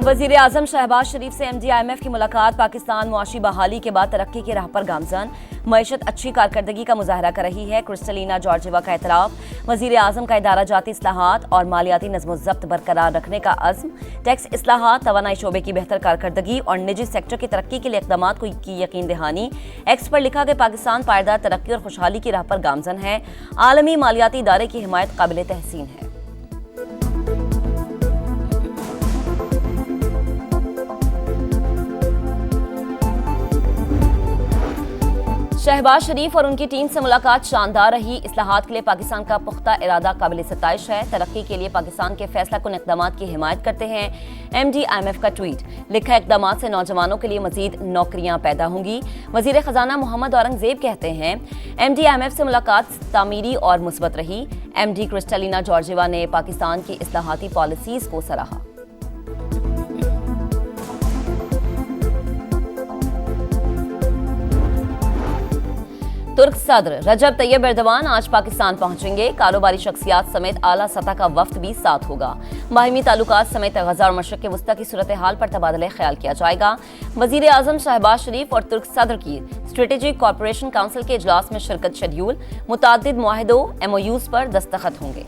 वजीर आजम शहबाज शरीफ से MD-IMF की मुलाकात। पाकिस्तान मुआशी बहाली के बाद तरक्की की राह पर गामजन, मईशत अच्छी कारकर्दगी का मुजाहरा कर रही है। क्रिस्टलिना जॉर्जिवा का एतराफ। वजीर आजम का इदारा जाती इस्लाहात और मालियाती नज़्म-ओ-ज़ब्त बरकरार रखने का अज़्म। टैक्स इस्लाहात, तवानाई शोबे की बेहतर कारकर्दगी और निजी सेक्टर की तरक्की के लिए इक़दाम की यकीन दहानी। एक्स पर लिखा कि पाकिस्तान पायदार तरक्की और खुशहाली की राह पर गामजन है। आलमी मालियाती इदारे की हिमायत काबिल तहसीन है। शहबाज शरीफ और उनकी टीम से मुलाकात शानदार रही। इस्लाहात के लिए पाकिस्तान का पुख्ता इरादा काबिल सताइश है। तरक्की के लिए पाकिस्तान के फैसला कुन इक़दाम की हिमायत करते हैं। MD-IMF का ट्वीट लिखा, इक़दाम से नौजवानों के लिए मजीद नौकरियां पैदा होंगी। वजीर खजाना मोहम्मद औरंगजेब कहते हैं, MD-IMF से मुलाकात तामीरी और मुस्बत रही। MD क्रिस्टलिना जॉर्जिवा ने पाकिस्तान की इस्लाहाती पॉलिसीज को सराहा। तुर्क सदर रजब तैयब एर्दोगान आज पाकिस्तान पहुंचेंगे। कारोबारी शख्सियात समेत आला सतह का वफ्द भी साथ होगा। बाहिमी ताल्लुकात समेत गजा और मशरक़ के वस्ता की सूरत हाल पर तबादला ख्याल किया जाएगा। वजीर आजम शहबाज शरीफ और तुर्क सदर की स्ट्रेटेजिक कॉर्पोरेशन काउंसिल के इजलास में शिरकत शेड्यूल। मुताद्दिद मुआहिदों MOUs पर दस्तखत होंगे।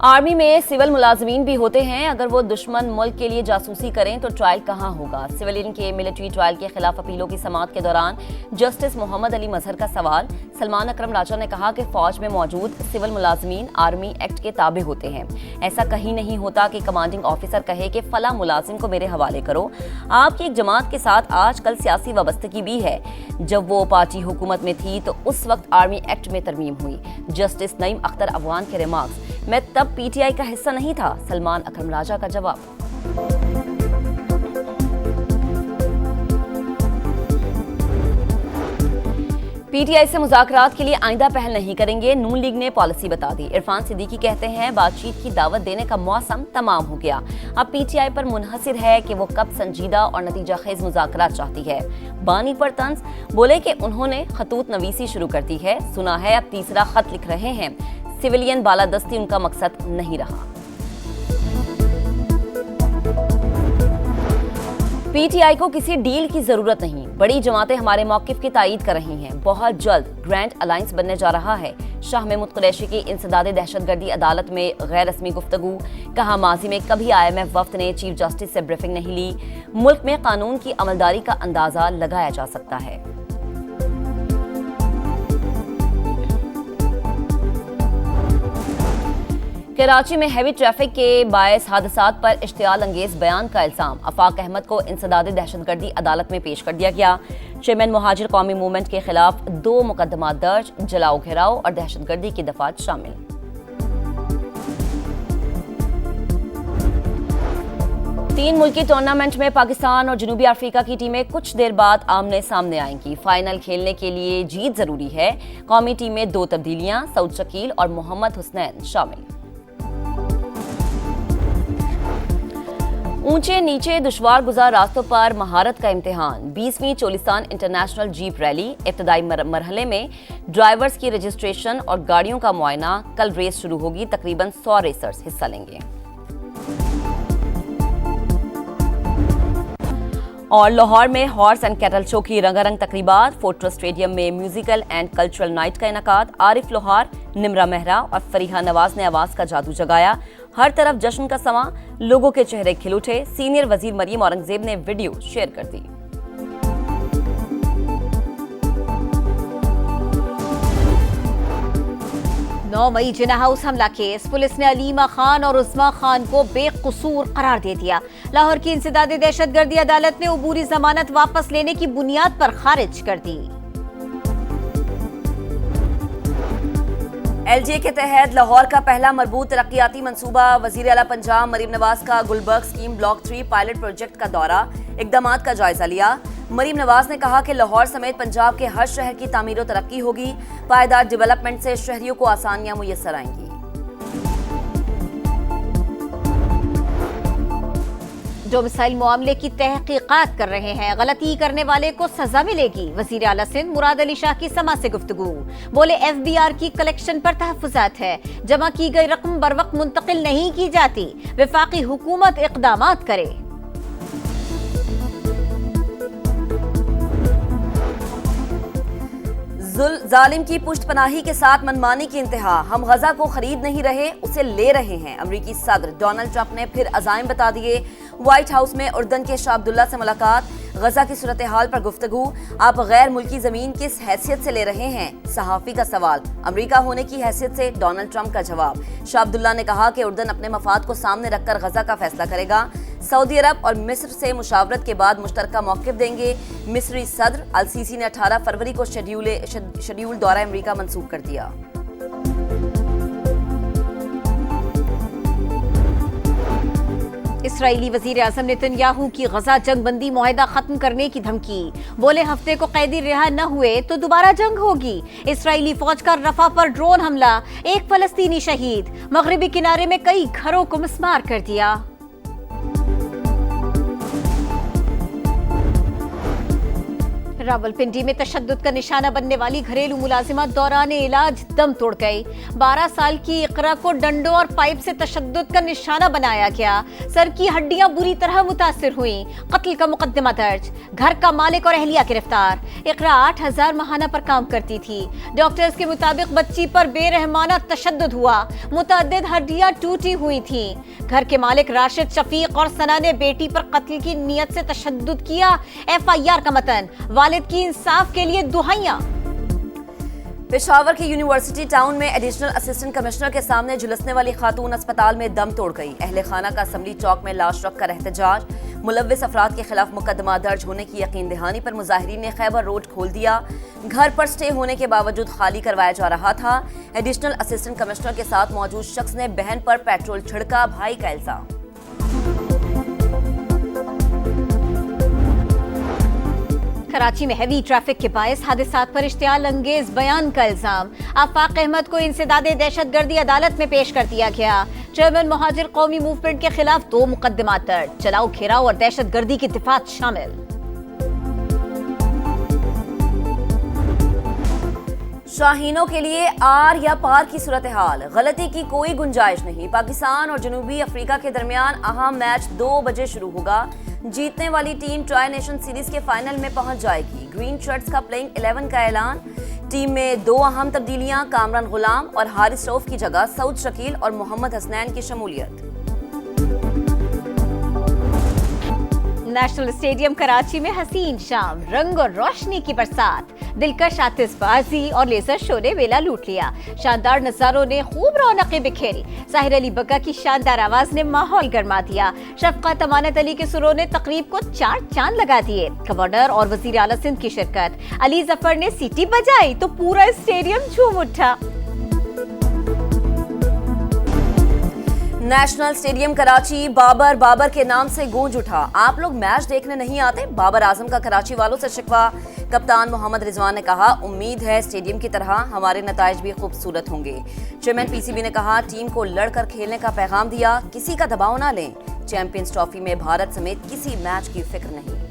आर्मी में सिविल मुलाजमीन भी होते हैं। अगर वो दुश्मन मुल्क के लिए जासूसी करें तो ट्रायल कहाँ होगा? सिविलियन के मिलिट्री ट्रायल के खिलाफ अपीलों की समाअत के दौरान जस्टिस मोहम्मद अली मजहर का सवाल। सलमान अकरम राजा ने कहा कि फौज में मौजूद सिविल मुलाजमीन आर्मी एक्ट के ताबे होते हैं। ऐसा कहीं नहीं होता कि कमांडिंग ऑफिसर कहे कि फला मुलाजिम को मेरे हवाले करो। आपकी एक जमात के साथ आजकल सियासी वाबस्तगी भी है। जब वो पार्टी हुकूमत में थी तो उस वक्त आर्मी एक्ट में तरमीम हुई। जस्टिस नईम अख्तर अफगान के रिमार्क्स, मैं तब PTI का हिस्सा नहीं था। सलमान अकरम राजा का जवाब। PTI से मुज़ाकरात के लिए आइंदा पहल नहीं करेंगे, नून लीग ने पॉलिसी बता दी। इरफान सिद्दीकी कहते हैं, बातचीत की दावत देने का मौसम तमाम हो गया। अब PTI पर मुनहसिर है कि वो कब संजीदा और नतीजा खेज मुज़ाकरात चाहती है। बानी पर तंज बोले कि उन्होंने खतूत नवीसी शुरू कर दी है। सुना है अब तीसरा खत लिख रहे हैं। सिविलियन बालादस्ती उनका मकसद नहीं रहा। PTI को किसी डील की जरूरत नहीं। बड़ी जमातें हमारे मौकिफ की तायीद कर रही हैं। बहुत जल्द ग्रैंड अलायंस बनने जा रहा है। शाह महमूद कुरैशी की इंसदादे दहशतगर्दी अदालत में गैर रस्मी गुफ्तगू। कहा, माजी में कभी IMF वफ्द ने चीफ जस्टिस से ब्रीफिंग नहीं ली। मुल्क में कानून की अमलदारी का अंदाजा लगाया जा सकता है। कराची में हैवी ट्रैफिक के बायस हादसात पर इश्तियाल अंगेज बयान का इल्जाम। आफाक अहमद को इंसदादे दहशतगर्दी अदालत में पेश कर दिया गया। चेयरमैन मुहाजिर कौमी मूवमेंट के खिलाफ 2 मुकदमा दर्ज। जलाओ घेराव और दहशतगर्दी की दफात शामिल। तीन मुल्की टूर्नामेंट में पाकिस्तान और जनूबी अफ्रीका की टीमें कुछ देर बाद आमने सामने आएंगी। फाइनल खेलने के लिए जीत जरूरी है। कौमी टीम में 2 तब्दीलियां, सऊद शकील और मोहम्मद हुसनैन शामिल। ऊंचे नीचे दुश्वार गुजार रास्तों पर महारत का इम्तिहान। 20वीं चोलिस्तान इंटरनेशनल जीप रैली। इब्तदाई मरहले में ड्राइवर्स की रजिस्ट्रेशन और गाड़ियों का मुआयना। कल रेस शुरू होगी। तकरीबन 100 रेसर्स हिस्सा लेंगे। और लाहौर में हॉर्स एंड कैटल शो की रंगारंग तकरीबात। फोर्ट्रेस स्टेडियम में म्यूजिकल एंड कल्चरल नाइट का इनेकाद। आरिफ लोहार, निमरा मेहरा और फरीहा नवाज ने आवाज का जादू जगाया। हर तरफ जश्न का समा, लोगों के चेहरे खिल उठे। सीनियर वजीर मरीम औरंगजेब ने वीडियो शेयर कर दी। 9 मई जिन्ना हाउस हमला केस। पुलिस ने अलीमा खान और उस्मा खान को बेकसूर करार दे दिया। लाहौर की इंसदादी दहशतगर्दी अदालत ने अबूरी जमानत वापस लेने की बुनियाद पर खारिज कर दी। LGA के तहत लाहौर का पहला मरबूत तरक्याती मंसूबा। वजीर आला पंजाब मरीम नवाज का Gulberg scheme block 3 pilot project का दौरा। इक़दामात का जायजा लिया। मरीम नवाज ने कहा कि लाहौर समेत पंजाब के हर शहर की तामीर और तरक्की होगी। पायदार डेवलपमेंट से शहरियों को आसानियां मुयस्सर आएंगी। जो मिसाइल मामले की तहकीकात कर रहे हैं, गलती करने वाले को सजा मिलेगी। वजीर आला सिंध मुराद अली शाह की समा से गुफ्तगू, बोले FBR की कलेक्शन पर तहफुजात है, जमा की गई रकम बर वक्त मुंतकिल नहीं की जाती, वफाकी हुकूमत इक़दामात करे। जालिम की पुष्टपनाही के साथ मनमानी की इंतहा, हम गजा को खरीद नहीं रहे, उसे ले रहे हैं। अमरीकी सदर डोनाल्ड ट्रंप ने फिर अज़ाइम बता दिए। व्हाइट हाउस में उर्दन के शाह अब्दुल्ला से मुलाकात, गजा की सूरत हाल पर गुफ्तगू, आप गैर मुल्की जमीन किस हैसियत से ले रहे हैं? सहाफी का सवाल, अमरीका होने की हैसियत से डोनाल्ड ट्रंप का जवाब। शाह अब्दुल्ला ने कहा कि उर्दन अपने मफाद को सामने रखकर गजा का फैसला करेगा। सऊदी अरब और मिस्र से मुशावरत के बाद मुश्तरका मौक़िफ़ देंगे। मिस्री सदर अल सीसी ने 18 फरवरी को शेड्यूल दौरा अमरीका मंसूख कर दिया। इसराइली वजीर आज़म नेतन्याहू की गजा जंग बंदी मुआहिदा खत्म करने की धमकी, बोले हफ्ते को कैदी रिहा न हुए तो दोबारा जंग होगी। इसराइली फौज का रफा पर ड्रोन हमला, एक फलस्तीनी शहीद, मगरिबी किनारे में कई घरों को मिसमार कर दिया। रावलपिंडी में तशद्दुद का निशाना बनने वाली घरेलू मुलाजिमा दौरान इलाज दम तोड़ गई। 12 साल की इकरा को डंडों और पाइप से तशद्दुद का निशाना बनाया गया। सर की हड्डियां बुरी तरह मुतासिर हुई। कत्ल का मुकदमा दर्ज, घर का मालिक और अहलिया गिरफ्तार। इकरा 8000 माहाना पर काम करती थी। डॉक्टर्स के मुताबिक बच्ची पर बेरहमाना तशद्दुद हुआ, मुतअद्दिद हड्डियां टूटी हुई थी। घर के मालिक राशिद, शफीक और सना ने बेटी पर कत्ल की नीयत से तशद्दुद किया। FIR का मतन, वालिद की इंसाफ के लिए दुहाइयां। पेशावर के यूनिवर्सिटी टाउन में एडिशनल असिस्टेंट कमिश्नर के सामने झुलसने वाली खातून अस्पताल में दम तोड़ गई। अहले खाना का असम्बली चौक में लाश रखकर एहतजाज, मुलव्विस अफराद के खिलाफ मुकदमा दर्ज होने की यकीन दहानी पर मुजाहिरीन ने खैबर रोड खोल दिया। घर पर स्टे होने के बावजूद खाली करवाया जा रहा था। एडिशनल असिस्टेंट कमिश्नर के साथ मौजूद शख्स ने बहन पर पेट्रोल छिड़का, भाई का इल्जाम। कराची में हैवी ट्रैफिक के बायस हादसात पर इश्तियाल अंगेज बयान का इल्जाम। आफाक अहमद को इंसदादे दहशतगर्दी अदालत में पेश कर दिया गया। चेयरमैन मुहाजिर कौमी मूवमेंट के खिलाफ 2 मुकदमा दर्ज, चलाओ घेराव और दहशतगर्दी की दिफात शामिल। शाहीनों के लिए आर या पार की सूरत हाल, गलती की कोई गुंजाइश नहीं। पाकिस्तान और जनूबी अफ्रीका के दरमियान अहम मैच 2 बजे शुरू होगा। जीतने वाली टीम ट्राई नेशन सीरीज के फाइनल में पहुंच जाएगी। ग्रीन शर्ट्स का प्लेइंग 11 का ऐलान। टीम में 2 अहम तब्दीलियां, कामरान गुलाम और हारिस रऊफ की जगह सऊद शकील और मोहम्मद हसनैन की शमूलियत। नेशनल स्टेडियम कराची में हसीन शाम, रंग और रोशनी की बरसात, दिलकश आतिशबाजी और लेजर शो ने वेला लूट लिया। शानदार नजारों ने खूब रौनकें बिखेरी। साहिर अली बग्गा की शानदार आवाज ने माहौल गर्मा दिया। शफकत अमानत अली के सुरों ने तकरीब को 4 चांद लगा दिए। गवर्नर और वजीर आला सिंध की शिरकत। अली जफर ने सीटी बजाई तो पूरा स्टेडियम झूम उठा। नेशनल स्टेडियम कराची बाबर के नाम से गूंज उठा। आप लोग मैच देखने नहीं आते? बाबर आजम का कराची वालों से शिकवा। कप्तान मोहम्मद रिजवान ने कहा, उम्मीद है स्टेडियम की तरह हमारे नताइज भी खूबसूरत होंगे। चेयरमैन PCB ने कहा, टीम को लड़कर खेलने का पैगाम दिया, किसी का दबाव ना लें। चैंपियंस ट्रॉफी में भारत समेत किसी मैच की फिक्र नहीं।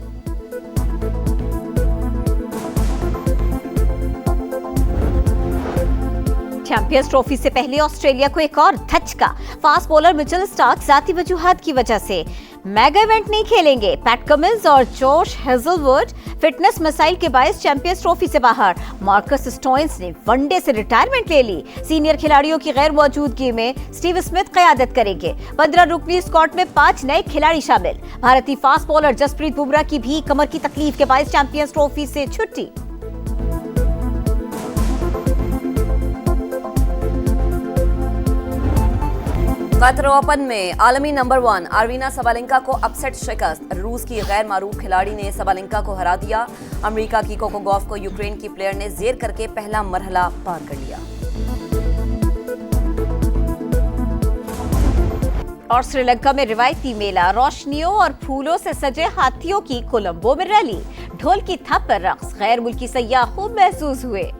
चैंपियंस ट्रॉफी से पहले ऑस्ट्रेलिया को एक और धचका। फास्ट बॉलर मिचेल स्टार्क जाती वजूहात की वजह से मेगा इवेंट नहीं खेलेंगे। पैट कमिंस और जोश हेजलवुड फिटनेस मसाइल के बायस चैंपियंस ट्रॉफी से बाहर। मार्कस स्टोइन्स ने वनडे से रिटायरमेंट ले ली। सीनियर खिलाड़ियों की गैर मौजूदगी में स्टीव स्मिथ क़यादत करेंगे। 15 रुकनी स्क्वाड में 5 नए खिलाड़ी शामिल। भारतीय फास्ट बॉलर जसप्रीत बुमराह की भी कमर की तकलीफ के बायस चैंपियंस ट्रॉफी से छुट्टी। कतर ओपन में आलमी नंबर 1 अरवीना सबालेंका को अपसेट शिकस्त। रूस की गैर मारूफ खिलाड़ी ने सबालेंका को हरा दिया। अमेरिका की कोको गॉफ को यूक्रेन की प्लेयर ने जेर करके पहला मरहला पार कर लिया। और श्रीलंका में रिवायती मेला, रोशनियों और फूलों से सजे हाथियों की कोलंबो में रैली, ढोल की थप पर रक्स, गैर मुल्की सयाह खूब महसूस हुए।